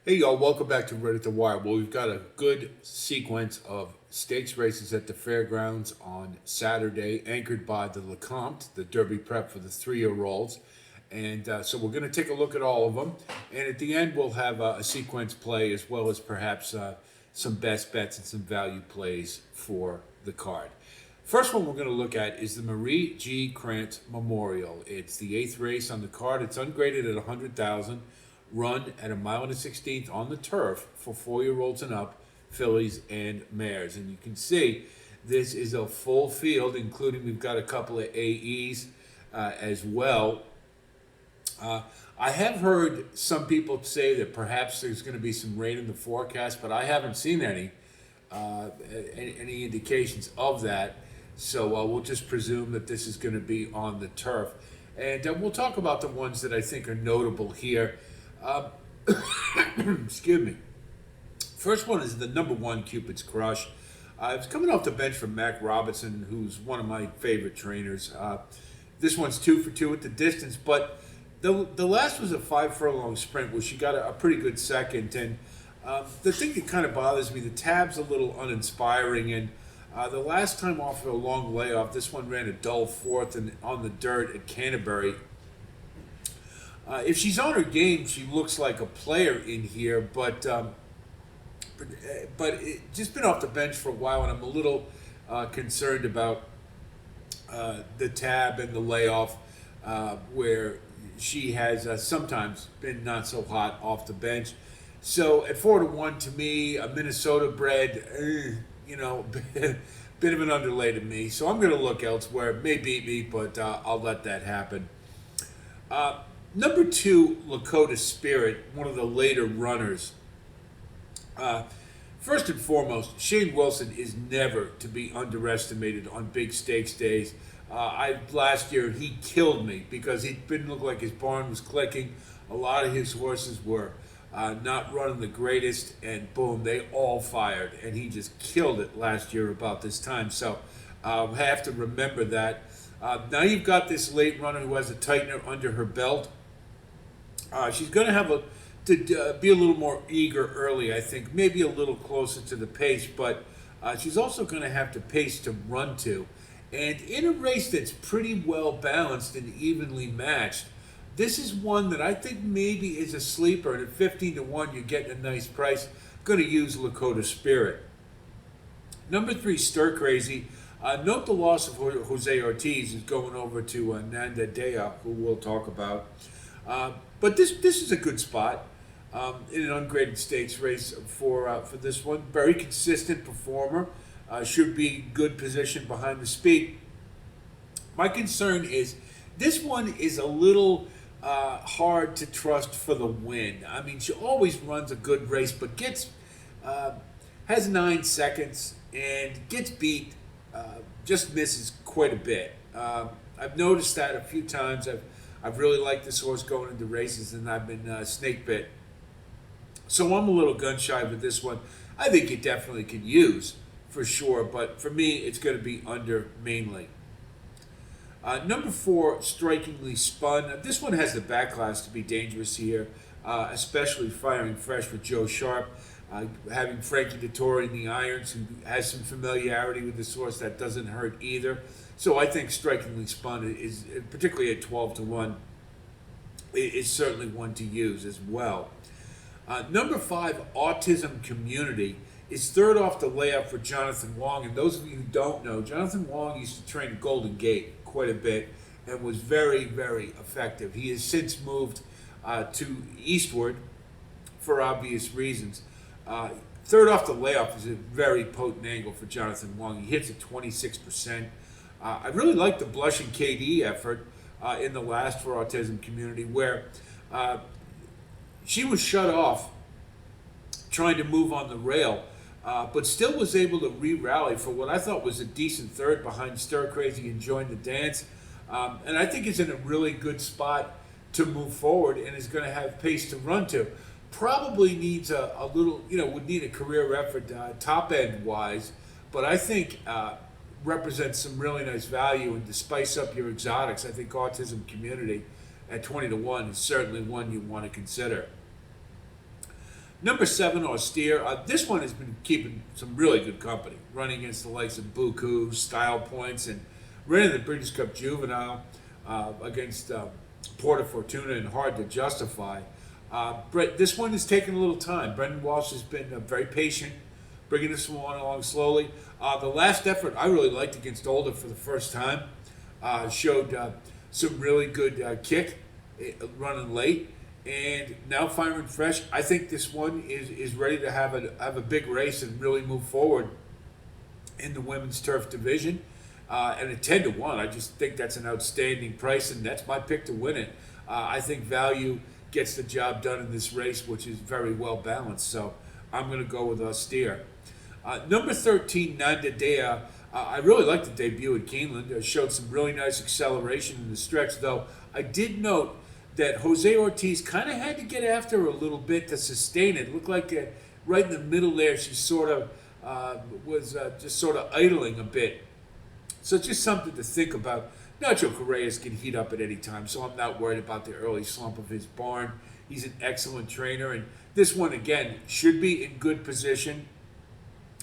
Hey y'all, welcome back to Red at the Wire. Well, we've got a good sequence of stakes races at the fairgrounds on Saturday, anchored by the Lecomte, the Derby prep for the 3-year-olds. And so we're going to take a look at all of them. And at the end, we'll have a sequence play as well as perhaps some best bets and some value plays for the card. First one we're going to look at is the Marie G. Krantz Memorial. It's the 8th race on the card. It's ungraded at 100,000. Run at 1.16 miles on the turf for 4-year-olds and up, fillies and mares. And you can see this is a full field, including we've got a couple of AEs as well. I have heard some people say that perhaps there's going to be some rain in the forecast, but I haven't seen any indications of that. So we'll just presume that this is going to be on the turf. And we'll talk about the ones that I think are notable here. Excuse me. First one is the number 1 Cupid's Crush. It's coming off the bench from Mac Robinson, who's one of my favorite trainers. This one's 2 for 2 at the distance, but the last was a 5 furlong sprint where she got a pretty good second. And the thing that kind of bothers me, the tab's a little uninspiring. And the last time off of a long layoff, this one ran a dull 4th and on the dirt at Canterbury. If she's on her game, she looks like a player in here, but just been off the bench for a while, and I'm a little concerned about the tab and the layoff, where she has sometimes been not so hot off the bench. So at 4-1, to me, a Minnesota bred, bit of an underlay to me. So I'm going to look elsewhere. It may beat me, but I'll let that happen. Number 2, Lakota Spirit, one of the later runners. First and foremost, Shane Wilson is never to be underestimated on big stakes days. Last year, he killed me because he didn't look like his barn was clicking. A lot of his horses were not running the greatest, and boom, they all fired. And he just killed it last year about this time. So I have to remember that. Now you've got this late runner who has a tightener under her belt. She's going to have to be a little more eager early, I think, maybe a little closer to the pace, but she's also going to have to pace to run to. And in a race that's pretty well balanced and evenly matched, this is one that I think maybe is a sleeper. And at 15-1, you're getting a nice price. I'm going to use Lakota Spirit. Number 3, Stir Crazy. Note the loss of Jose Ortiz is going over to Nanda Dea, who we'll talk about. But this is a good spot in an ungraded stakes race for this one. Very consistent performer. Should be good position behind the speed. My concern is this one is a little hard to trust for the win. I mean, she always runs a good race, but has 9 seconds and gets beat. Just misses quite a bit. I've noticed that a few times. I've really liked this horse going into races, and I've been snake bit. So I'm a little gun shy with this one. I think it definitely can use for sure, but for me, it's going to be under mainly. Number 4, Strikingly Spun. This one has the back class to be dangerous here, especially firing fresh with Joe Sharp. Having Frankie Dettori in the irons, who has some familiarity with this horse, that doesn't hurt either. So I think Strikingly Spun is, particularly at 12-1, is certainly one to use as well. Number 5, Autism Community, is third off the layup for Jonathan Wong. And those of you who don't know, Jonathan Wong used to train Golden Gate quite a bit and was very, very effective. He has since moved to Eastward for obvious reasons. Third off the layoff is a very potent angle for Jonathan Wong. He hits at 26%. I really like the Blushing KD effort in the last for Autism Community, where she was shut off trying to move on the rail, but still was able to re-rally for what I thought was a decent third behind Stir Crazy and Join the Dance. And I think it's in a really good spot to move forward and is going to have pace to run to. Probably needs a little, would need a career effort top end wise, but I think represents some really nice value. And to spice up your exotics, I think Autism Community at 20-1 is certainly one you want to consider. Number 7, Austere. This one has been keeping some really good company, running against the likes of Buku, Style Points, and ran in the British Cup Juvenile against Porta Fortuna and Hard to Justify. This one has taken a little time. Brendan Walsh has been very patient, bringing this one along slowly. The last effort I really liked against Older for the first time. Showed some really good kick running late, and now firing fresh. I think this one is ready to have a big race and really move forward in the women's turf division. And at 10-1, I just think that's an outstanding price, and that's my pick to win it. I think value gets the job done in this race, which is very well balanced. So I'm going to go with Austere. Number 13, Nanda Dea. I really liked the debut at Keeneland. Showed some really nice acceleration in the stretch, though. I did note that Jose Ortiz kind of had to get after her a little bit to sustain it. It looked like right in the middle there, she sort of was just sort of idling a bit. So just something to think about. Nacho Correas can heat up at any time, so I'm not worried about the early slump of his barn. He's an excellent trainer, and this one, again, should be in good position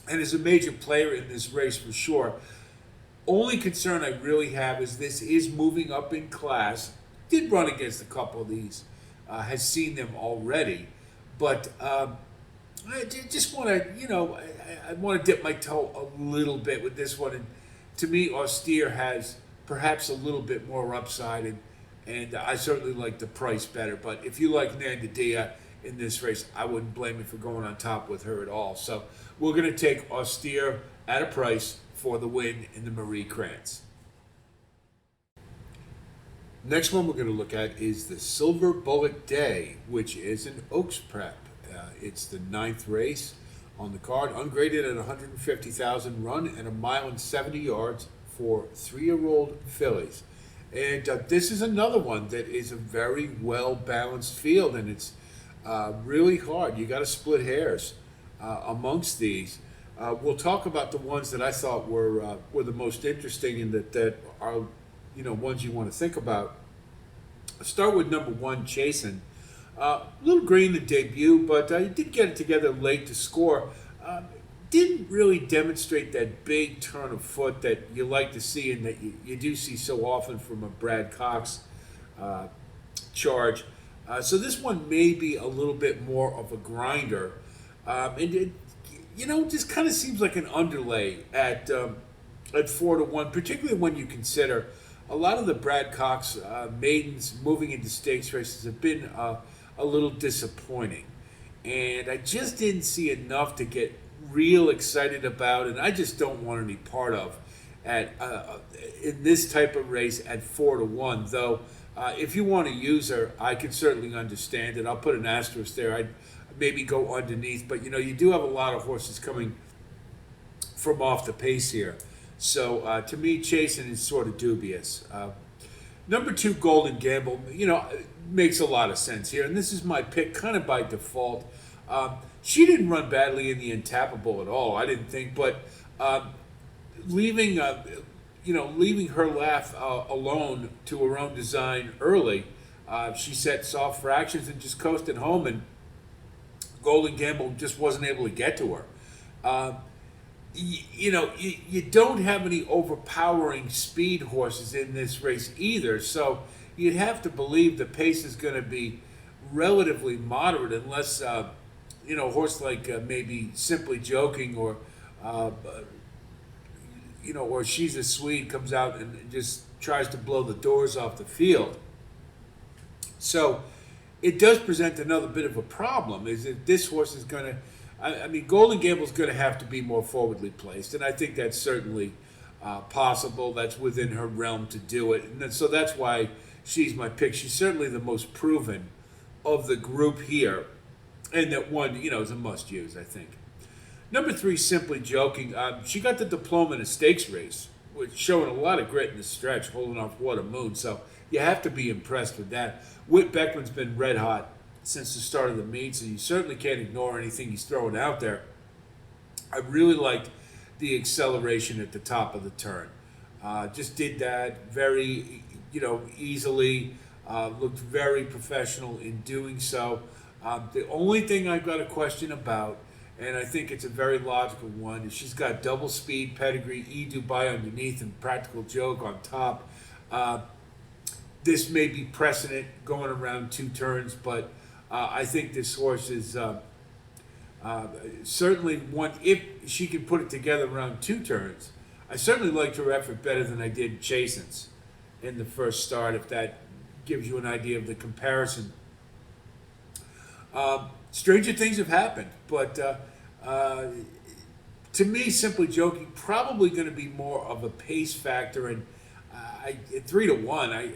and is a major player in this race for sure. Only concern I really have is this is moving up in class. Did run against a couple of these, has seen them already, but I just want to, I want to dip my toe a little bit with this one. And to me, Austere has perhaps a little bit more upside, and I certainly like the price better. But if you like Nanda Dea in this race, I wouldn't blame you for going on top with her at all. So we're going to take Austere at a price for the win in the Marie Krantz. Next one we're going to look at is the Silver Bullet Day, which is an Oaks Prep. It's the 9th race on the card, ungraded at 150,000 run and 1 mile and 70 yards for 3-year-old fillies. And this is another one that is a very well-balanced field, and it's really hard. You got to split hairs amongst these. We'll talk about the ones that I thought were the most interesting and that are ones you want to think about. I'll start with number 1, Chasen. A little green the debut, but he did get it together late to score. Didn't really demonstrate that big turn of foot that you like to see and that you do see so often from a Brad Cox charge. So this one may be a little bit more of a grinder. And it just kind of seems like an underlay at 4-1, particularly when you consider a lot of the Brad Cox maidens moving into stakes races have been a little disappointing. And I just didn't see enough to get real excited about, and I just don't want any part of in this type of race at 4-1. Though, if you want to use her, I can certainly understand it. I'll put an asterisk there. I'd maybe go underneath, but you do have a lot of horses coming from off the pace here. So to me, Chasen is sort of dubious. Number 2, Golden Gamble, makes a lot of sense here, and this is my pick kind of by default. She didn't run badly in the Untappable at all, I didn't think, but leaving her laugh alone to her own design early, she set soft fractions and just coasted home, and Golden Gamble just wasn't able to get to her. You don't have any overpowering speed horses in this race either, so you'd have to believe the pace is going to be relatively moderate unless, a horse like maybe Simply Joking or She's a Swede comes out and just tries to blow the doors off the field. So it does present another bit of a problem, is that this horse is going to, Golden Gamble's going to have to be more forwardly placed, and I think that's certainly possible. That's within her realm to do it, and so that's why she's my pick. She's certainly the most proven of the group here, and that one, is a must-use, I think. Number 3, Simply Joking. She got the diploma in a stakes race, which showing a lot of grit in the stretch, holding off What a Moon, so you have to be impressed with that. Whit Beckman's been red hot since the start of the meet, so you certainly can't ignore anything he's throwing out there. I really liked the acceleration at the top of the turn. Just did that very, easily. Looked very professional in doing so. The only thing I've got a question about, and I think it's a very logical one, is she's got double speed pedigree, Dubai underneath, and Practical Joke on top. Uh, this may be precedent going around 2 turns, but I think this horse is certainly one, if she can put it together around 2 turns. I certainly liked her effort better than I did Chasen's in the first start, if that gives you an idea of the comparison. Stranger things have happened, but to me, Simply Joking, probably going to be more of a pace factor. And at 3-1,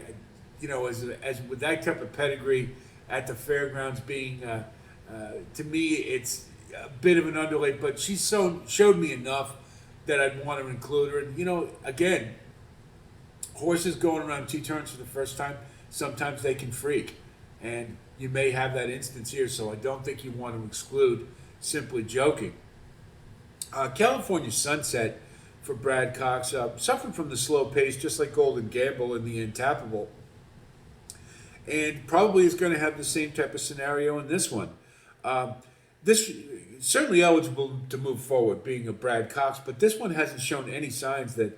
as with that type of pedigree at the fairgrounds being, to me, it's a bit of an underlay, but she showed me enough that I'd want to include her. And, again, horses going around 2 turns for the first time, sometimes they can freak. And you may have that instance here, so I don't think you want to exclude Simply Joking. California Sunset for Brad Cox suffered from the slow pace, just like Golden Gamble and the Intappable, and probably is going to have the same type of scenario in this one. This certainly eligible to move forward, being a Brad Cox, but this one hasn't shown any signs that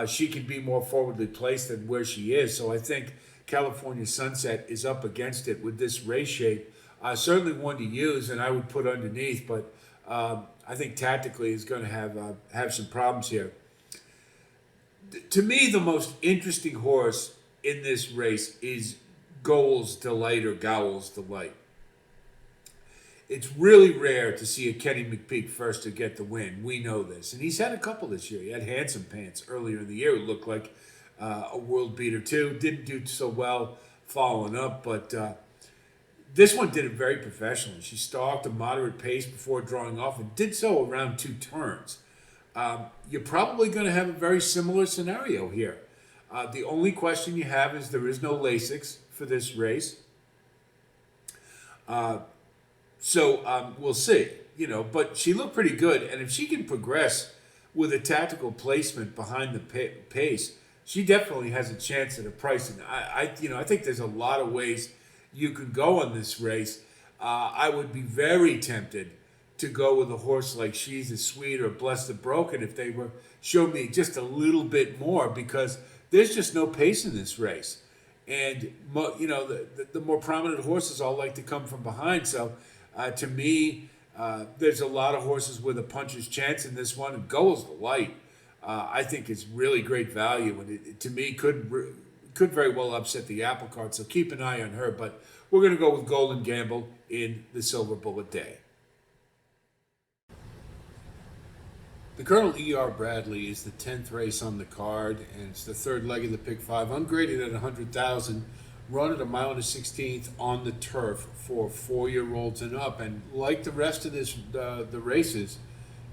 she can be more forwardly placed than where she is. So I think California Sunset is up against it with this race shape. Certainly one to use, and I would put underneath, but I think tactically is going to have some problems here. To me, the most interesting horse in this race is Gowl's Delight or Gowl's Delight. It's really rare to see a Kenny McPeak first to get the win. We know this. And he's had a couple this year. He had Handsome Pants earlier in the year. It looked like a world beater too. Didn't do so well following up, but this one did it very professionally. She stalked a moderate pace before drawing off and did so around 2 turns. You're probably going to have a very similar scenario here. The only question you have is there is no Lasix for this race. So we'll see, but she looked pretty good. And if she can progress with a tactical placement behind the pace, she definitely has a chance at a price. And I think there's a lot of ways you could go on this race. I would be very tempted to go with a horse like She's a Sweet or Bless the Broken if they were showed me just a little bit more, because there's just no pace in this race. And, the more prominent horses all like to come from behind. So, to me, there's a lot of horses with a puncher's chance in this one. And Gowl's Delight, I think, is really great value. And it to me, could very well upset the apple cart. So keep an eye on her. But we're going to go with Golden Gamble in the Silver Bullet Day. The Colonel E.R. Bradley is the 10th race on the card, and it's the third leg of the Pick 5, ungraded at 100,000, run at 1.16 miles on the turf for 4-year-olds and up. And like the rest of the races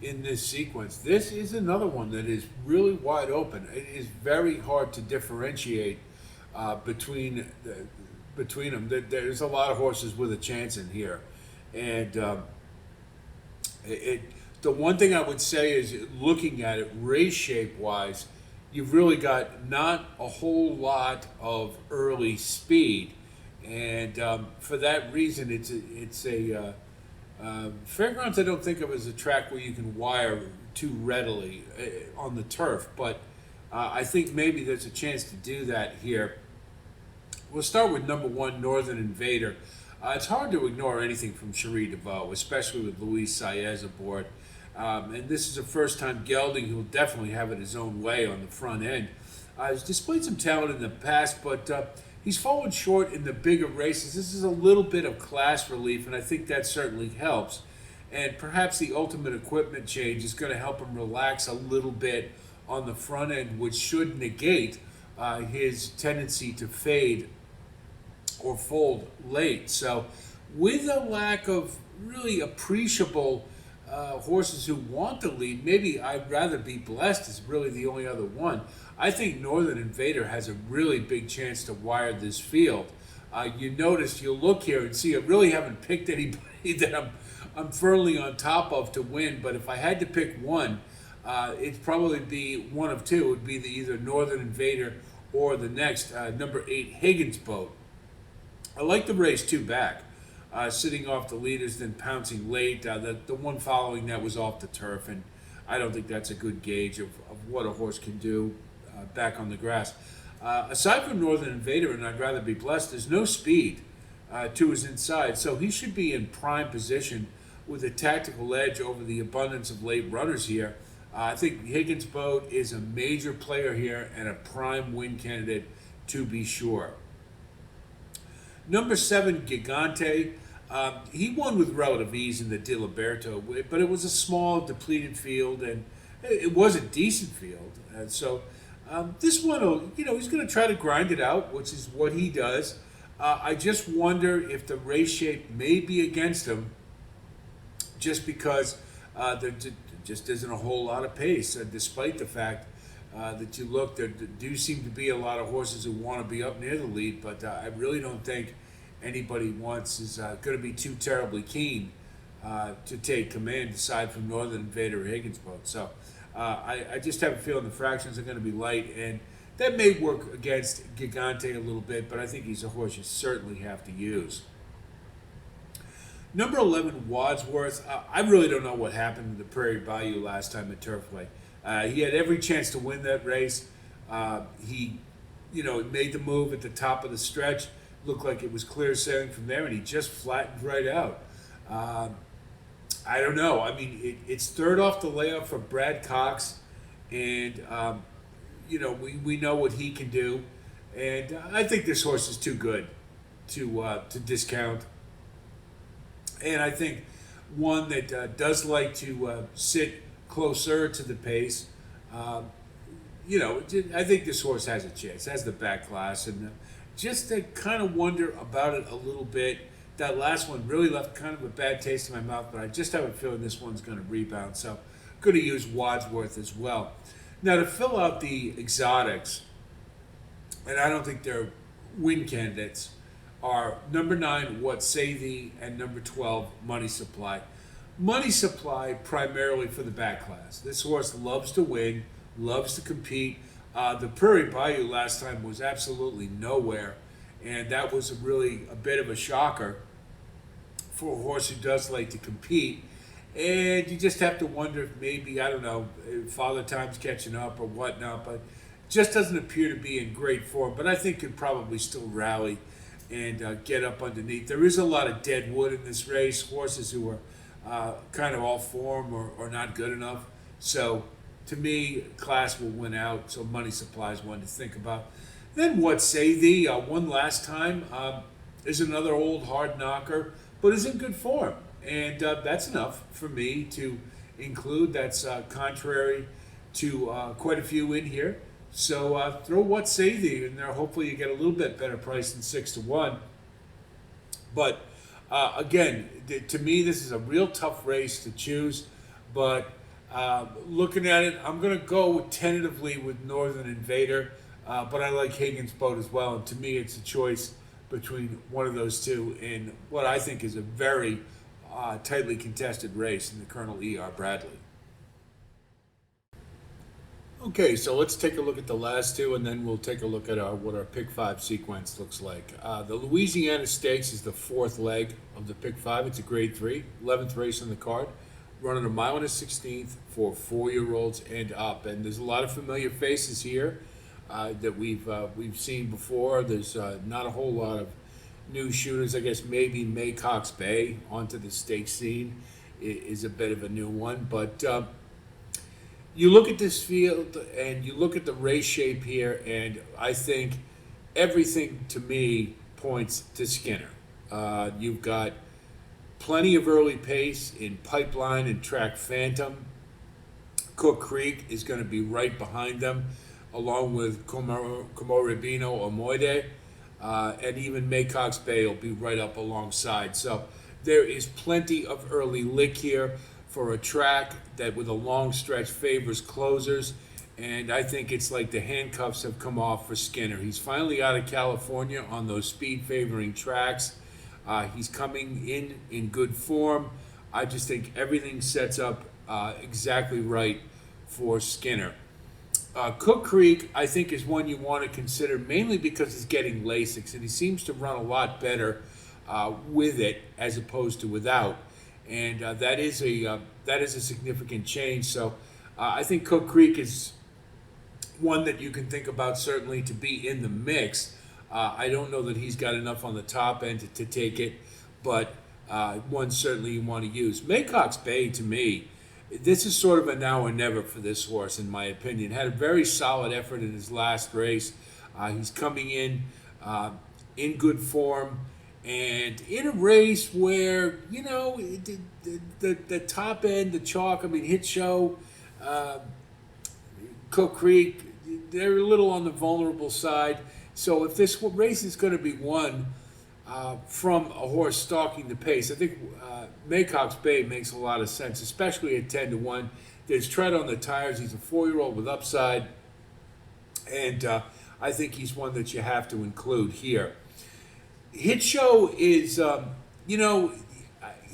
in this sequence, this is another one that is really wide open. It is very hard to differentiate between them. There's a lot of horses with a chance in here, and the one thing I would say is, looking at it race shape wise, you've really got not a whole lot of early speed, and for that reason, it's a fairgrounds. I don't think of as a track where you can wire too readily on the turf, but I think maybe there's a chance to do that here. We'll start with number 1, Northern Invader. It's hard to ignore anything from Cherie DeVoe, especially with Luis Saez aboard. And this is a first-time gelding who'll definitely have it his own way on the front end. He's displayed some talent in the past, but he's fallen short in the bigger races. This is a little bit of class relief, and I think that certainly helps. And perhaps the ultimate equipment change is going to help him relax a little bit on the front end, which should negate his tendency to fade or fold late. So with a lack of really appreciable horses who want to lead, maybe I'd rather be Blessed is really the only other one. I think Northern Invader has a really big chance to wire this field. You'll look here and see I really haven't picked anybody that I'm firmly on top of to win, but if I had to pick one, it'd probably be one of two. It would be either Northern Invader or the next, number 8, Higgins Boat. I like the race 2 back. sitting off the leaders, then pouncing late. The one following that was off the turf, and I don't think that's a good gauge of what a horse can do back on the grass. Aside from Northern Invader, and I'd rather be blessed, there's no speed to his inside, so he should be in prime position with a tactical edge over the abundance of late runners here. I think Higgins Boat is a major player here and a prime win candidate to be sure. Number 7, Gigante. He won with relative ease in the Di Liberto, but it was a small, depleted field, and it was a decent field. And so this one, he's going to try to grind it out, which is what he does. I just wonder if the race shape may be against him, just because there just isn't a whole lot of pace, despite the fact that you look, there do seem to be a lot of horses who want to be up near the lead, but I really don't think anybody is going to be too terribly keen to take command aside from Northern Invader or Higgins Boat. So I just have a feeling the fractions are going to be light, and that may work against Gigante a little bit, but I think he's a horse you certainly have to use. Number 11, Wadsworth. I really don't know what happened to the Prairie Bayou last time at Turfway. He had every chance to win that race. He made the move at the top of the stretch. Looked like it was clear sailing from there, and he just flattened right out. I don't know. I mean, it's third off the layoff for Brad Cox, and we know what he can do, and I think this horse is too good to discount. And I think one that does like to sit closer to the pace. I think this horse has a chance, has the back class, and just to kind of wonder about it a little bit. That last one really left kind of a bad taste in my mouth, but I just have a feeling this one's going to rebound. So I'm going to use Wadsworth as well. Now, to fill out the exotics, and I don't think they're win candidates, are number 9, What Say Thee, and number 12, Money Supply. Money Supply primarily for the back class. This horse loves to win, loves to compete. The Prairie Bayou last time was absolutely nowhere, and that was really a bit of a shocker for a horse who does like to compete. And you just have to wonder if maybe, I don't know, if Father Time's catching up or whatnot, but just doesn't appear to be in great form. But I think could probably still rally and get up underneath. There is a lot of dead wood in this race, horses who are kind of off form or not good enough. So to me, class will win out, so Money Supply is one to think about. Then What Say Thee, won last time, is another old hard knocker, but is in good form. And that's enough for me to include. That's contrary to quite a few in here. So throw What Say Thee in there. Hopefully you get a little bit better price than 6-1. But again, to me, this is a real tough race to choose. But looking at it, I'm going to go tentatively with Northern Invader. But I like Higgins Boat as well. And to me, it's a choice between one of those two in what I think is a very tightly contested race in the Colonel E.R. Bradley. Okay, so let's take a look at the last two, and then we'll take a look at what our Pick 5 sequence looks like. The Louisiana Stakes is the 4th leg of the Pick 5. It's a Grade 3, 11th race on the card, running a mile and a 16th for 4-year-olds and up. And there's a lot of familiar faces here that we've seen before. There's not a whole lot of new shooters. I guess maybe Maycox Bay onto the stake scene is a bit of a new one, but you look at this field and you look at the race shape here, and I think everything to me points to Skinner. You've got plenty of early pace in Pipeline and Track Phantom. Cook Creek is going to be right behind them, along with Comoribino Omoide, and even Maycox Bay will be right up alongside. So there is plenty of early lick here for a track that with a long stretch favors closers, and I think it's like the handcuffs have come off for Skinner. He's finally out of California on those speed favoring tracks. He's coming in good form. I just think everything sets up exactly right for Skinner. Cook Creek, I think, is one you want to consider, mainly because he's getting Lasix, and he seems to run a lot better with it as opposed to without, and that is a significant change. So I think Cook Creek is one that you can think about certainly to be in the mix. I don't know that he's got enough on the top end to take it, but one certainly you want to use. Maycock's Bay, to me, this is sort of a now or never for this horse, in my opinion. Had a very solid effort in his last race. He's coming in good form, and in a race where, you know, the top end, the chalk, I mean, Hit Show, Cook Creek, they're a little on the vulnerable side. So if this race is going to be won from a horse stalking the pace, I think Maycock's Bay makes a lot of sense, especially at 10-1. There's tread on the tires. He's a 4-year-old with upside, and I think he's one that you have to include here. Hit Show is, you know,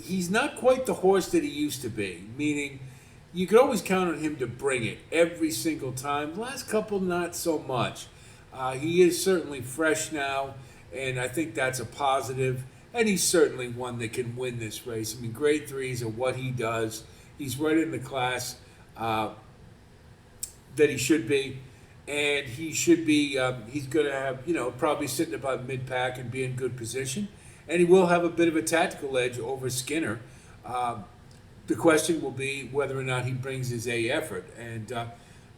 he's not quite the horse that he used to be, meaning you could always count on him to bring it every single time. Last couple, not so much. He is certainly fresh now, and I think that's a positive. And he's certainly one that can win this race. I mean, grade 3s are what he does. He's right in the class that he should be. And he should be, he's going to have, you know, probably sitting about mid-pack and be in good position. And he will have a bit of a tactical edge over Skinner. The question will be whether or not he brings his A effort.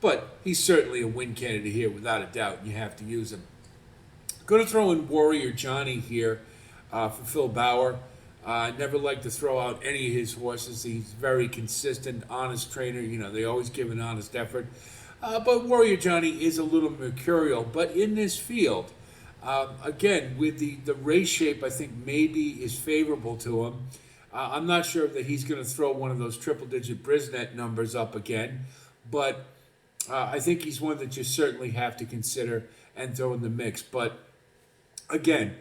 But he's certainly a win candidate here, without a doubt. You have to use him. Going to throw in Warrior Johnny here for Phil Bauer. Never like to throw out any of his horses. He's very consistent, honest trainer. You know, they always give an honest effort. But Warrior Johnny is a little mercurial. But in this field, again, with the race shape, I think maybe is favorable to him. I'm not sure that he's going to throw one of those triple-digit Brisnet numbers up again. But I think he's one that you certainly have to consider and throw in the mix. But again,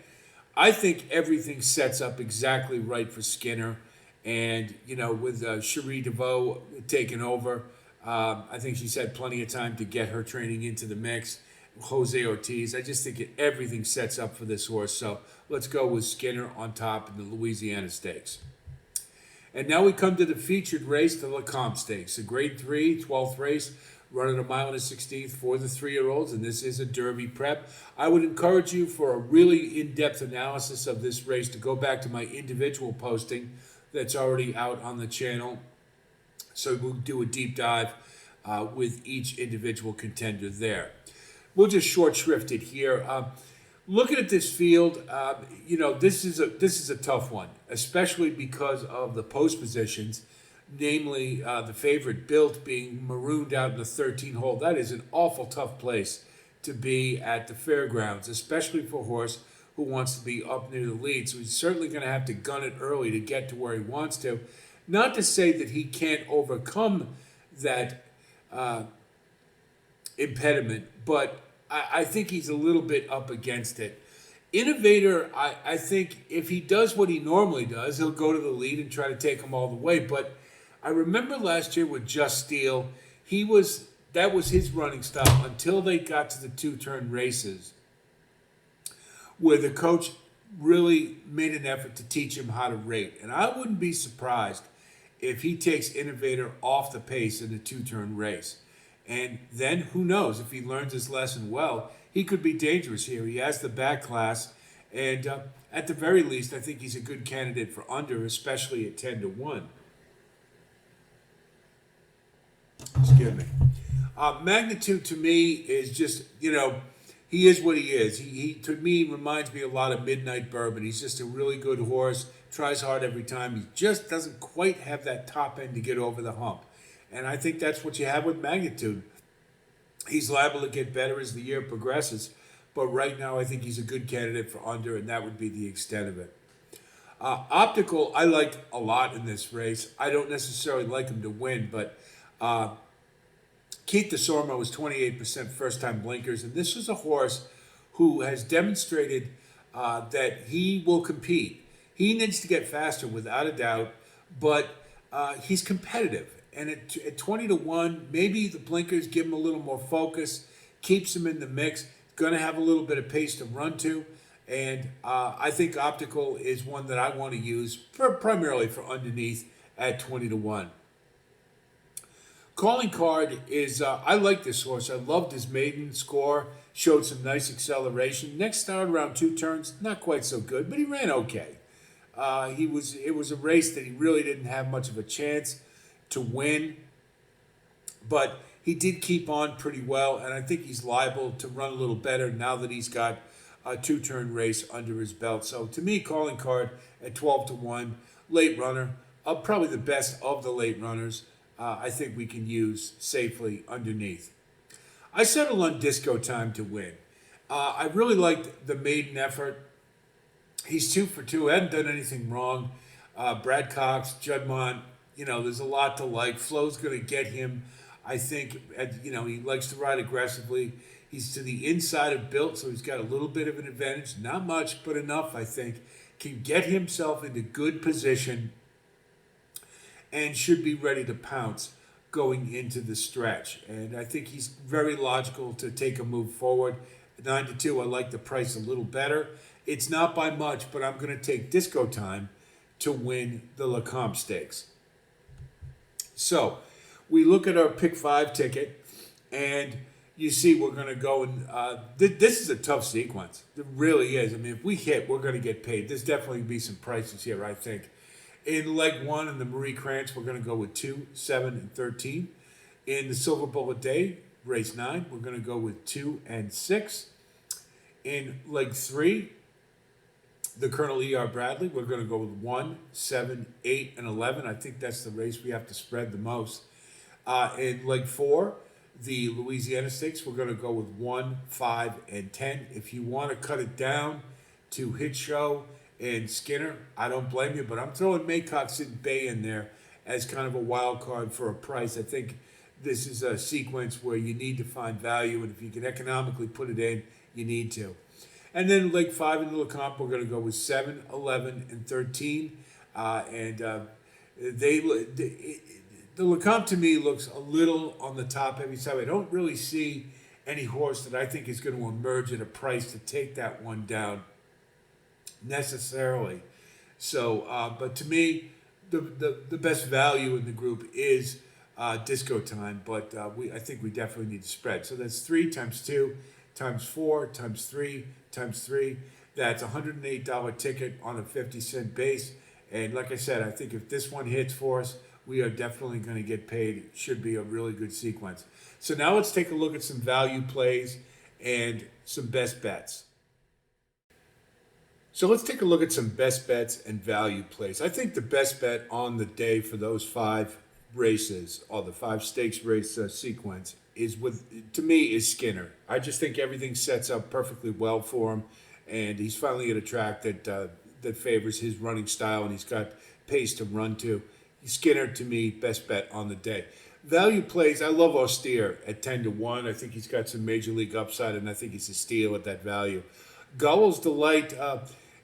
I think everything sets up exactly right for Skinner. And, you know, with Cherie DeVoe taking over, I think she's had plenty of time to get her training into the mix. Jose Ortiz, I just think everything sets up for this horse. So let's go with Skinner on top in the Louisiana Stakes. And now we come to the featured race, the Lecomte Stakes, a grade 3, 12th race, running 1 mile and 1/16 for the 3-year-olds, and this is a Derby prep. I would encourage you, for a really in-depth analysis of this race, to go back to my individual posting that's already out on the channel. So we'll do a deep dive with each individual contender there. We'll just short shrift it here. Looking at this field, you know, this is a tough one, especially because of the post positions. Namely, the favorite Built being marooned out in the 13 hole. That is an awful tough place to be at the fairgrounds, especially for a horse who wants to be up near the lead. So he's certainly going to have to gun it early to get to where he wants to. Not to say that he can't overcome that impediment, but I think he's a little bit up against it. Innovator, I think if he does what he normally does, he'll go to the lead and try to take him all the way. But I remember last year with Just Steel, that was his running style until they got to the 2-turn races, where the coach really made an effort to teach him how to rate. And I wouldn't be surprised if he takes Innovator off the pace in the 2-turn race. And then, who knows, if he learns his lesson well, he could be dangerous here. He has the back class, and at the very least, I think he's a good candidate for under, especially at 10-1. Excuse me. Magnitude, to me, is just, you know, he is what he is. He to me, reminds me a lot of Midnight Bourbon. He's just a really good horse, tries hard every time. He just doesn't quite have that top end to get over the hump. And I think that's what you have with Magnitude. He's liable to get better as the year progresses. But right now, I think he's a good candidate for under, and that would be the extent of it. Optical, I liked a lot in this race. I don't necessarily like him to win, but Keith DeSormo was 28% first-time blinkers, and this was a horse who has demonstrated that he will compete. He needs to get faster, without a doubt, but he's competitive. And at 20-1, maybe the blinkers give him a little more focus, keeps him in the mix, going to have a little bit of pace to run to, And I think optical is one that I want to use primarily for underneath at 20 to 1. Calling Card is, I like this horse. I loved his maiden score, showed some nice acceleration. Next start around 2 turns, not quite so good, but he ran okay. It was a race that he really didn't have much of a chance to win, but he did keep on pretty well, and I think he's liable to run a little better now that he's got a 2-turn race under his belt. So to me, Calling Card at 12 to 1, late runner, probably the best of the late runners. I think we can use safely underneath. I settled on Disco Time to win. I really liked the maiden effort. He's 2 for 2, hadn't done anything wrong. Brad Cox, Juddmonte, there's a lot to like. Flo's going to get him. I think, he likes to ride aggressively. He's to the inside of built, so he's got a little bit of an advantage. Not much, but enough, I think. Can get himself into good position and should be ready to pounce going into the stretch. And I think he's very logical to take a move forward. 9 to 2, I like the price a little better. It's not by much, but I'm going to take Disco Time to win the Lecomte Stakes. So we look at our pick 5 ticket, and you see we're going to go and this is a tough sequence. It really is. I mean, if we hit, we're going to get paid. There's definitely be some prices here, I think. In leg 1 in the Marie Krantz, we're going to go with 2, 7, and 13. In the Silver Bullet Day, race 9, we're going to go with 2 and 6. In leg 3, the Colonel E.R. Bradley, we're going to go with 1, 7, 8, and 11. I think that's the race we have to spread the most. In leg 4, the Louisiana Stakes, we're going to go with 1, 5, and 10. If you want to cut it down to Hit Show and Skinner, I don't blame you, but I'm throwing Maycock and Bay in there as kind of a wild card for a price. I think this is a sequence where you need to find value, and if you can economically put it in, you need to. And then leg 5 in the Lecomte, we're going to go with 7, 11, and 13. The Lecomte to me looks a little on the top heavy side. I don't really see any horse that I think is going to emerge at a price to take that one down necessarily. So, but to me, the best value in the group is Disco Time, but I think we definitely need to spread. So that's 3 times 2 times 4 times 3 times 3. That's a $108 ticket on a 50-cent base. And like I said, I think if this one hits for us, we are definitely going to get paid. It should be a really good sequence. So now let's take a look at some value plays and some best bets. So let's take a look at some best bets and value plays. I think the best bet on the day for those 5 races, or the 5 stakes race sequence, to me, is Skinner. I just think everything sets up perfectly well for him, and he's finally at a track that favors his running style, and he's got pace to run to. Skinner, to me, best bet on the day. Value plays, I love Austere at 10 to 1. I think he's got some major league upside, and I think he's a steal at that value. Gull's Delight,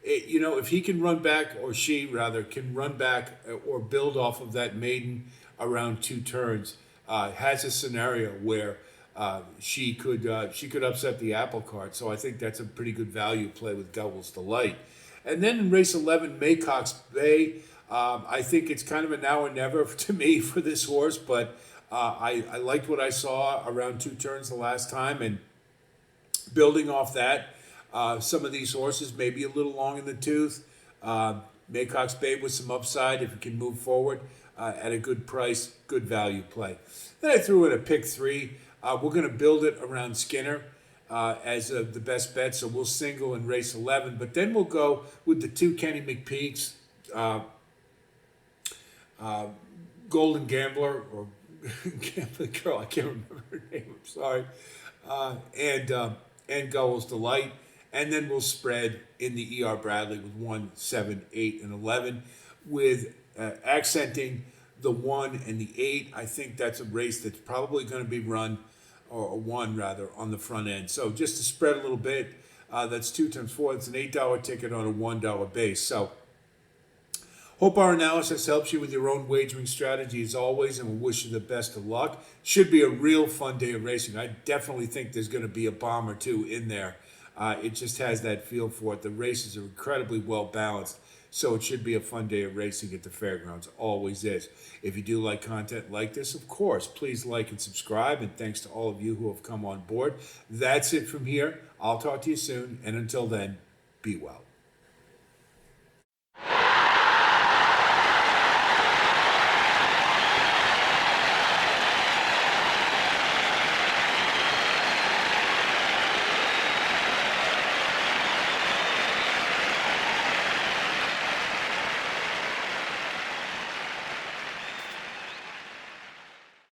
if he can run back, or she rather can run back or build off of that maiden around 2 turns, has a scenario where she could upset the apple cart. So I think that's a pretty good value play with Gull's Delight. And then in race 11, Maycock's Bay, I think it's kind of a now or never to me for this horse, but I liked what I saw around 2 turns the last time, and building off that, some of these horses may be a little long in the tooth. Maycock's Bay with some upside if you can move forward at a good price, good value play. Then I threw in a pick 3. We're going to build it around Skinner as the best bet, so we'll single in race 11. But then we'll go with the 2 Kenny McPeaks, Golden Gambler, or Gambling Girl, I can't remember her name, I'm sorry, and Gull's Delight. And then we'll spread in the E.R. Bradley with 1, 7, 8, and 11, with accenting the 1 and the 8. I think that's a race that's probably going to be run, or won rather, on the front end. So just to spread a little bit, that's 2 times 4. It's an $8 ticket on a $1 base. So hope our analysis helps you with your own wagering strategy as always, and we'll wish you the best of luck. Should be a real fun day of racing. I definitely think there's going to be a bomb or 2 in there. It just has that feel for it. The races are incredibly well balanced, so it should be a fun day of racing at the fairgrounds. Always is. If you do like content like this, of course, please like and subscribe. And thanks to all of you who have come on board. That's it from here. I'll talk to you soon. And until then, be well.